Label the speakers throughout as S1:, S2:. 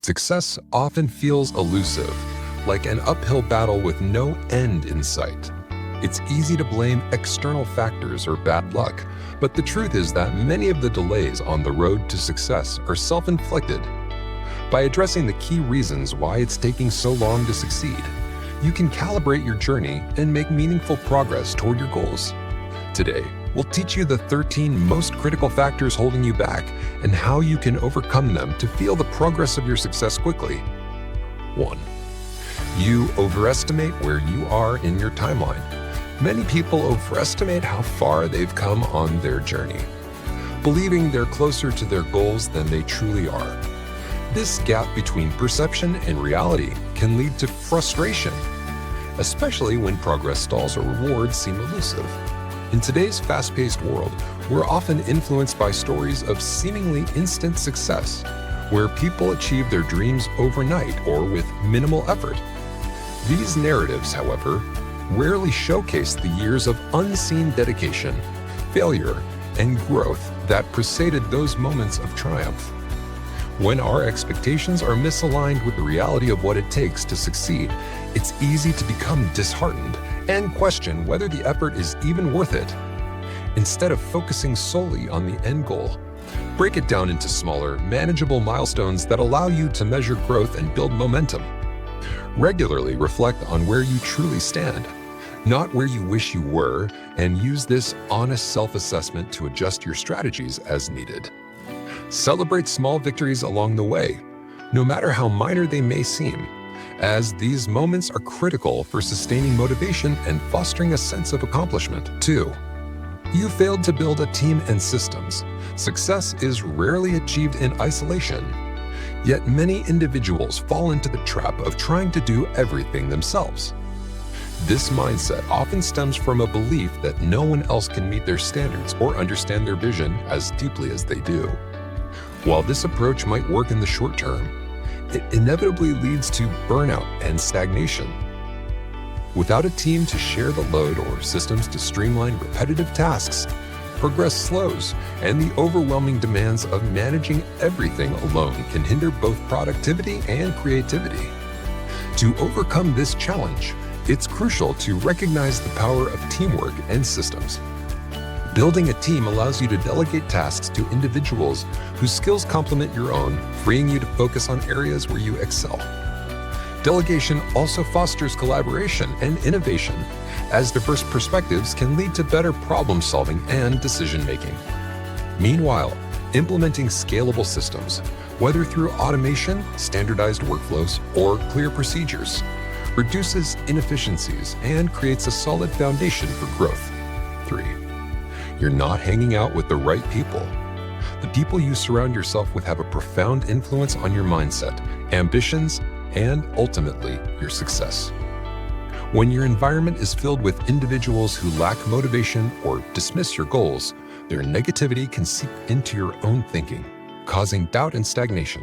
S1: Success often feels elusive, like an uphill battle with no end in sight. It's easy to blame external factors or bad luck, but the truth is that many of the delays on the road to success are self-inflicted. By addressing the key reasons why it's taking so long to succeed, you can calibrate your journey and make meaningful progress toward your goals. Today, we'll teach you the 13 most critical factors holding you back and how you can overcome them to feel the progress of your success quickly. 1. You overestimate where you are in your timeline. Many people overestimate how far they've come on their journey, believing they're closer to their goals than they truly are. This gap between perception and reality can lead to frustration, especially when progress stalls or rewards seem elusive. In today's fast-paced world, we're often influenced by stories of seemingly instant success, where people achieve their dreams overnight or with minimal effort. These narratives, however, rarely showcase the years of unseen dedication, failure, and growth that preceded those moments of triumph. When our expectations are misaligned with the reality of what it takes to succeed, it's easy to become disheartened and question whether the effort is even worth it. Instead of focusing solely on the end goal, break it down into smaller, manageable milestones that allow you to measure growth and build momentum. Regularly reflect on where you truly stand, not where you wish you were, and use this honest self-assessment to adjust your strategies as needed. Celebrate small victories along the way, no matter how minor they may seem, as these moments are critical for sustaining motivation and fostering a sense of accomplishment. 2. You failed to build a team and systems. Success is rarely achieved in isolation. Yet many individuals fall into the trap of trying to do everything themselves. This mindset often stems from a belief that no one else can meet their standards or understand their vision as deeply as they do. While this approach might work in the short term, it inevitably leads to burnout and stagnation. Without a team to share the load or systems to streamline repetitive tasks, progress slows, and the overwhelming demands of managing everything alone can hinder both productivity and creativity. To overcome this challenge, it's crucial to recognize the power of teamwork and systems. Building a team allows you to delegate tasks to individuals whose skills complement your own, freeing you to focus on areas where you excel. Delegation also fosters collaboration and innovation, as diverse perspectives can lead to better problem-solving and decision-making. Meanwhile, implementing scalable systems, whether through automation, standardized workflows, or clear procedures, reduces inefficiencies and creates a solid foundation for growth. 3. You're not hanging out with the right people. The people you surround yourself with have a profound influence on your mindset, ambitions, and ultimately, your success. When your environment is filled with individuals who lack motivation or dismiss your goals, their negativity can seep into your own thinking, causing doubt and stagnation.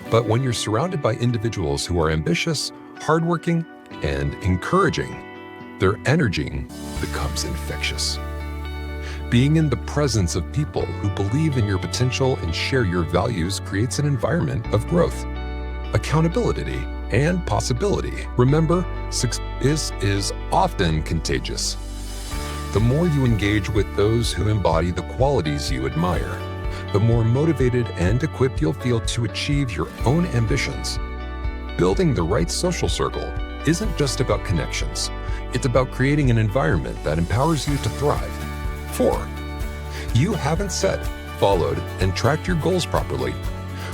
S1: But when you're surrounded by individuals who are ambitious, hardworking, and encouraging, their energy becomes infectious. Being in the presence of people who believe in your potential and share your values creates an environment of growth, accountability, and possibility. Remember, success is often contagious. The more you engage with those who embody the qualities you admire, the more motivated and equipped you'll feel to achieve your own ambitions. Building the right social circle isn't just about connections. It's about creating an environment that empowers you to thrive. 4. You haven't set, followed, and tracked your goals properly.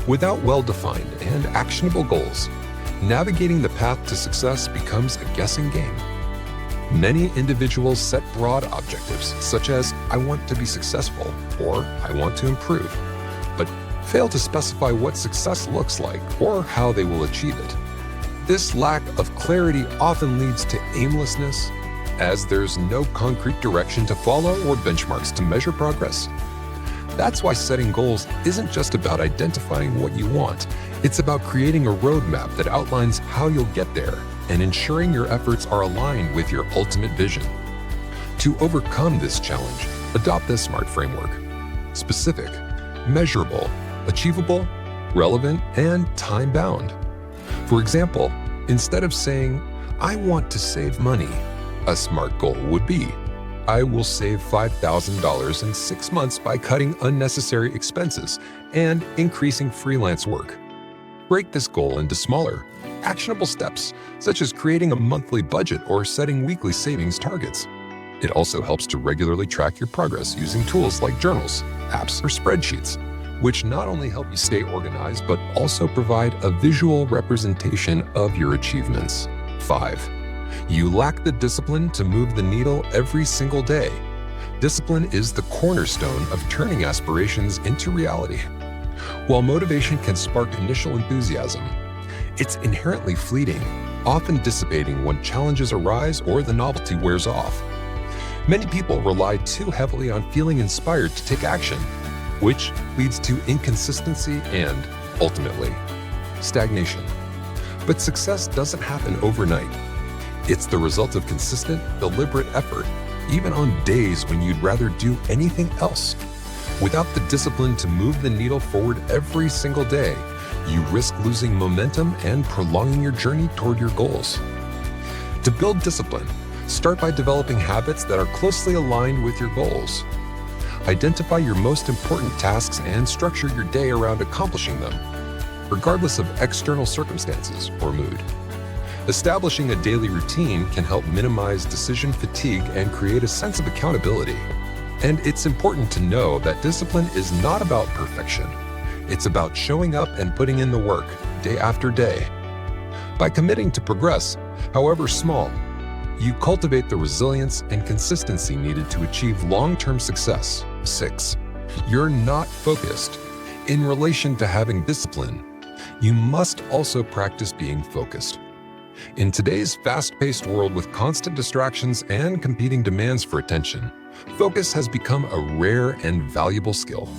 S1: Without well-defined and actionable goals, navigating the path to success becomes a guessing game. Many individuals set broad objectives, such as, I want to be successful, or I want to improve, but fail to specify what success looks like or how they will achieve it. This lack of clarity often leads to aimlessness, as there's no concrete direction to follow or benchmarks to measure progress. That's why setting goals isn't just about identifying what you want. It's about creating a roadmap that outlines how you'll get there and ensuring your efforts are aligned with your ultimate vision. To overcome this challenge, adopt the SMART framework: specific, measurable, achievable, relevant, and time-bound. For example, instead of saying, "I want to save money," a smart goal would be, "I will save $5,000 in 6 months by cutting unnecessary expenses and increasing freelance work." Break this goal into smaller, actionable steps, such as creating a monthly budget or setting weekly savings targets. It also helps to regularly track your progress using tools like journals, apps, or spreadsheets, which not only help you stay organized, but also provide a visual representation of your achievements. 5. You lack the discipline to move the needle every single day. Discipline is the cornerstone of turning aspirations into reality. While motivation can spark initial enthusiasm, it's inherently fleeting, often dissipating when challenges arise or the novelty wears off. Many people rely too heavily on feeling inspired to take action, which leads to inconsistency and, ultimately, stagnation. But success doesn't happen overnight. It's the result of consistent, deliberate effort, even on days when you'd rather do anything else. Without the discipline to move the needle forward every single day, you risk losing momentum and prolonging your journey toward your goals. To build discipline, start by developing habits that are closely aligned with your goals. Identify your most important tasks and structure your day around accomplishing them, regardless of external circumstances or mood. Establishing a daily routine can help minimize decision fatigue and create a sense of accountability. And it's important to know that discipline is not about perfection. It's about showing up and putting in the work day after day. By committing to progress, however small, you cultivate the resilience and consistency needed to achieve long-term success. 6. You're not focused. In relation to having discipline, you must also practice being focused. In today's fast-paced world with constant distractions and competing demands for attention, focus has become a rare and valuable skill.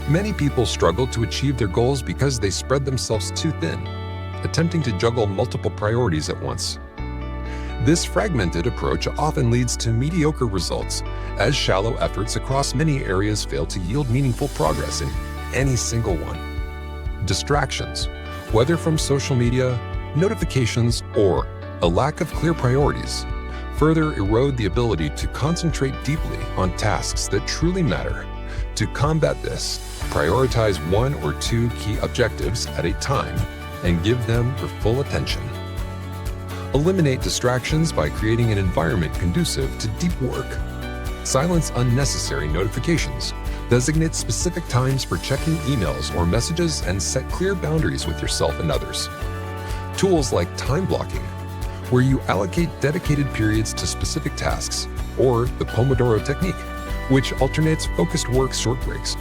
S1: Many people struggle to achieve their goals because they spread themselves too thin, attempting to juggle multiple priorities at once. This fragmented approach often leads to mediocre results, as shallow efforts across many areas fail to yield meaningful progress in any single one. Distractions, whether from social media, notifications, or a lack of clear priorities, further erode the ability to concentrate deeply on tasks that truly matter. To combat this, prioritize 1 or 2 key objectives at a time and give them your full attention. Eliminate distractions by creating an environment conducive to deep work. Silence unnecessary notifications. Designate specific times for checking emails or messages and set clear boundaries with yourself and others. Tools like time blocking, where you allocate dedicated periods to specific tasks, or the Pomodoro technique, which alternates focused work short breaks,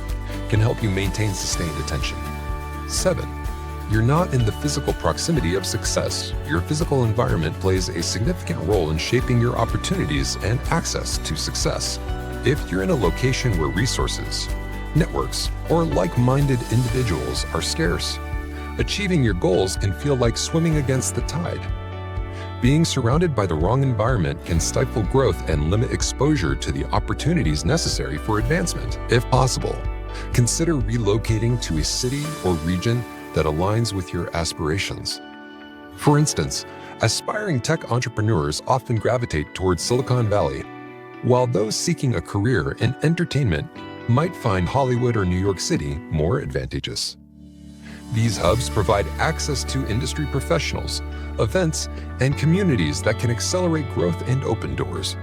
S1: can help you maintain sustained attention. 7. You're not in the physical proximity of success. Your physical environment plays a significant role in shaping your opportunities and access to success. If you're in a location where resources, networks, or like-minded individuals are scarce, achieving your goals can feel like swimming against the tide. Being surrounded by the wrong environment can stifle growth and limit exposure to the opportunities necessary for advancement. If possible, consider relocating to a city or region that aligns with your aspirations. For instance, aspiring tech entrepreneurs often gravitate towards Silicon Valley, while those seeking a career in entertainment might find Hollywood or New York City more advantageous. These hubs provide access to industry professionals, events, and communities that can accelerate growth and open doors.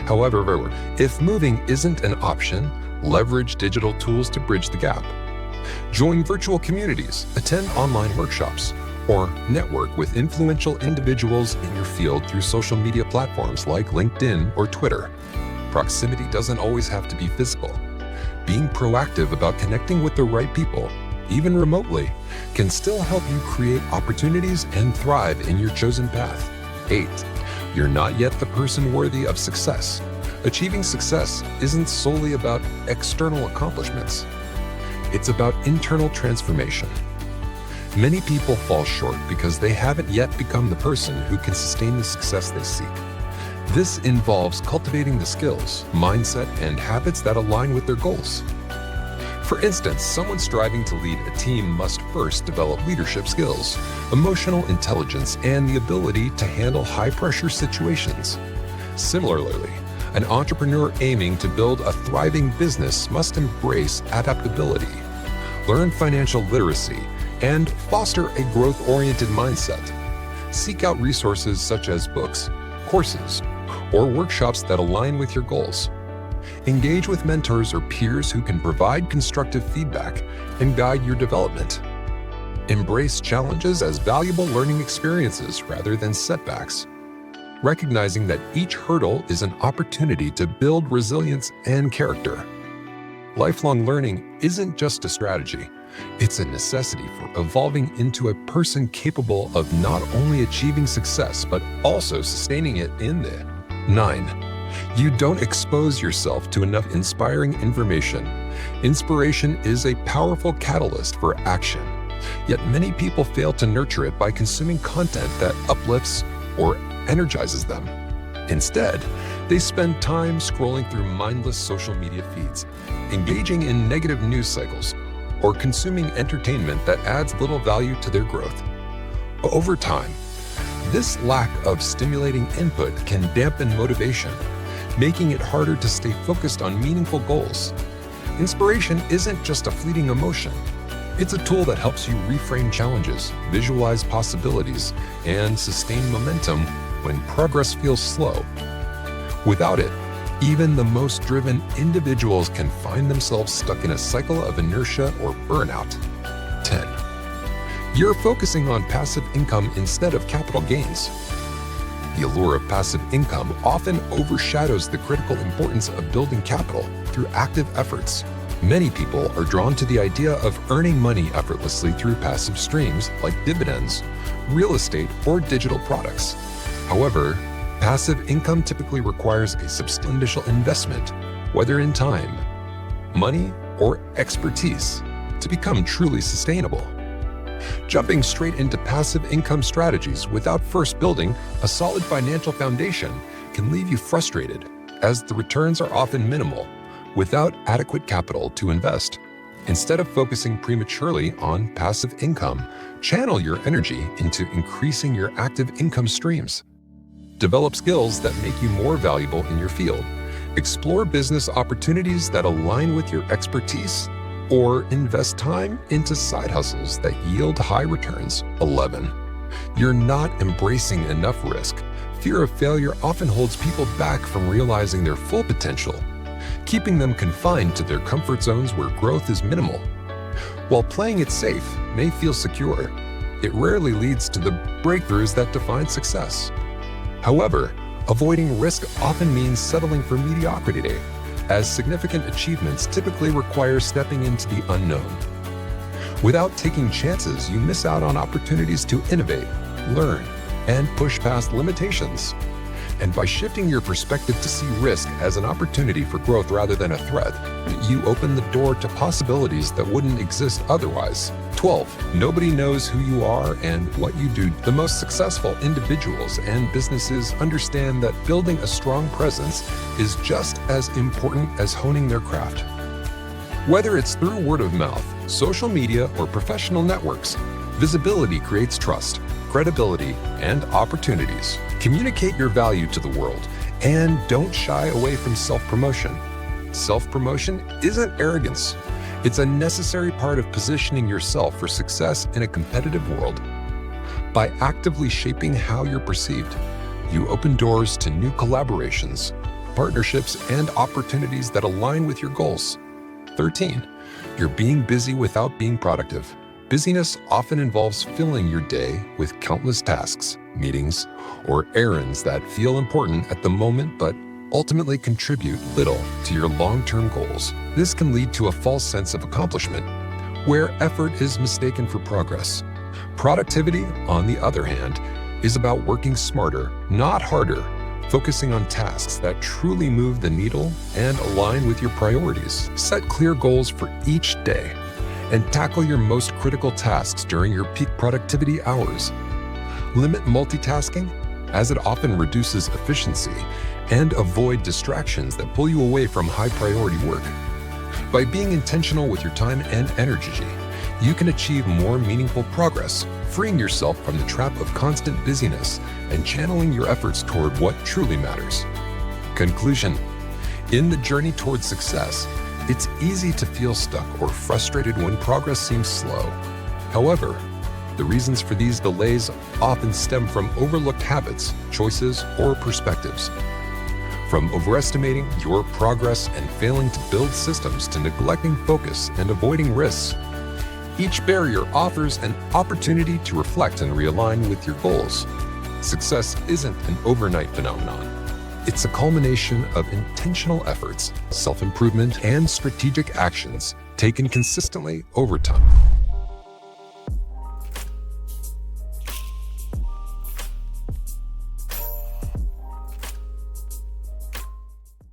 S1: However, if moving isn't an option, leverage digital tools to bridge the gap. Join virtual communities, attend online workshops, or network with influential individuals in your field through social media platforms like LinkedIn or Twitter. Proximity doesn't always have to be physical. Being proactive about connecting with the right people, even remotely, can still help you create opportunities and thrive in your chosen path. 8. You're not yet the person worthy of success. Achieving success isn't solely about external accomplishments. It's about internal transformation. Many people fall short because they haven't yet become the person who can sustain the success they seek. This involves cultivating the skills, mindset, and habits that align with their goals. For instance, someone striving to lead a team must first develop leadership skills, emotional intelligence, and the ability to handle high-pressure situations. Similarly, an entrepreneur aiming to build a thriving business must embrace adaptability, learn financial literacy, and foster a growth-oriented mindset. Seek out resources such as books, courses, or workshops that align with your goals. Engage with mentors or peers who can provide constructive feedback and guide your development. Embrace challenges as valuable learning experiences rather than setbacks, recognizing that each hurdle is an opportunity to build resilience and character. Lifelong learning isn't just a strategy, it's a necessity for evolving into a person capable of not only achieving success, but also sustaining it in the 9. You don't expose yourself to enough inspiring information. Inspiration is a powerful catalyst for action, yet many people fail to nurture it by consuming content that uplifts or energizes them. Instead, they spend time scrolling through mindless social media feeds, engaging in negative news cycles, or consuming entertainment that adds little value to their growth. Over time, this lack of stimulating input can dampen motivation, making it harder to stay focused on meaningful goals. Inspiration isn't just a fleeting emotion. It's a tool that helps you reframe challenges, visualize possibilities, and sustain momentum when progress feels slow. Without it, even the most driven individuals can find themselves stuck in a cycle of inertia or burnout. 10. You're focusing on passive income instead of capital gains. The allure of passive income often overshadows the critical importance of building capital through active efforts. Many people are drawn to the idea of earning money effortlessly through passive streams like dividends, real estate, or digital products. However, passive income typically requires a substantial initial investment, whether in time, money, or expertise, to become truly sustainable. Jumping straight into passive income strategies without first building a solid financial foundation can leave you frustrated, as the returns are often minimal without adequate capital to invest. Instead of focusing prematurely on passive income, channel your energy into increasing your active income streams. Develop skills that make you more valuable in your field. Explore business opportunities that align with your expertise, or invest time into side hustles that yield high returns. 11. You're not embracing enough risk. Fear of failure often holds people back from realizing their full potential, keeping them confined to their comfort zones where growth is minimal. While playing it safe may feel secure, it rarely leads to the breakthroughs that define success. However, avoiding risk often means settling for mediocrity, as significant achievements typically require stepping into the unknown. Without taking chances, you miss out on opportunities to innovate, learn, and push past limitations. And by shifting your perspective to see risk as an opportunity for growth rather than a threat, you open the door to possibilities that wouldn't exist otherwise. 12. Nobody knows who you are and what you do. The most successful individuals and businesses understand that building a strong presence is just as important as honing their craft. Whether it's through word of mouth, social media, or professional networks, visibility creates trust, credibility, and opportunities. Communicate your value to the world, and don't shy away from self-promotion. Self-promotion isn't arrogance. It's a necessary part of positioning yourself for success in a competitive world. By actively shaping how you're perceived, you open doors to new collaborations, partnerships, and opportunities that align with your goals. 13. You're being busy without being productive. Busyness often involves filling your day with countless tasks, meetings, or errands that feel important at the moment but ultimately contribute little to your long-term goals. This can lead to a false sense of accomplishment, where effort is mistaken for progress. Productivity, on the other hand, is about working smarter, not harder, focusing on tasks that truly move the needle and align with your priorities. Set clear goals for each day and tackle your most critical tasks during your peak productivity hours. Limit multitasking, as it often reduces efficiency, and avoid distractions that pull you away from high-priority work. By being intentional with your time and energy, you can achieve more meaningful progress, freeing yourself from the trap of constant busyness and channeling your efforts toward what truly matters. Conclusion: in the journey towards success, it's easy to feel stuck or frustrated when progress seems slow. However, the reasons for these delays often stem from overlooked habits, choices, or perspectives. From overestimating your progress and failing to build systems to neglecting focus and avoiding risks, each barrier offers an opportunity to reflect and realign with your goals. Success isn't an overnight phenomenon. It's a culmination of intentional efforts, self-improvement, and strategic actions taken consistently over time.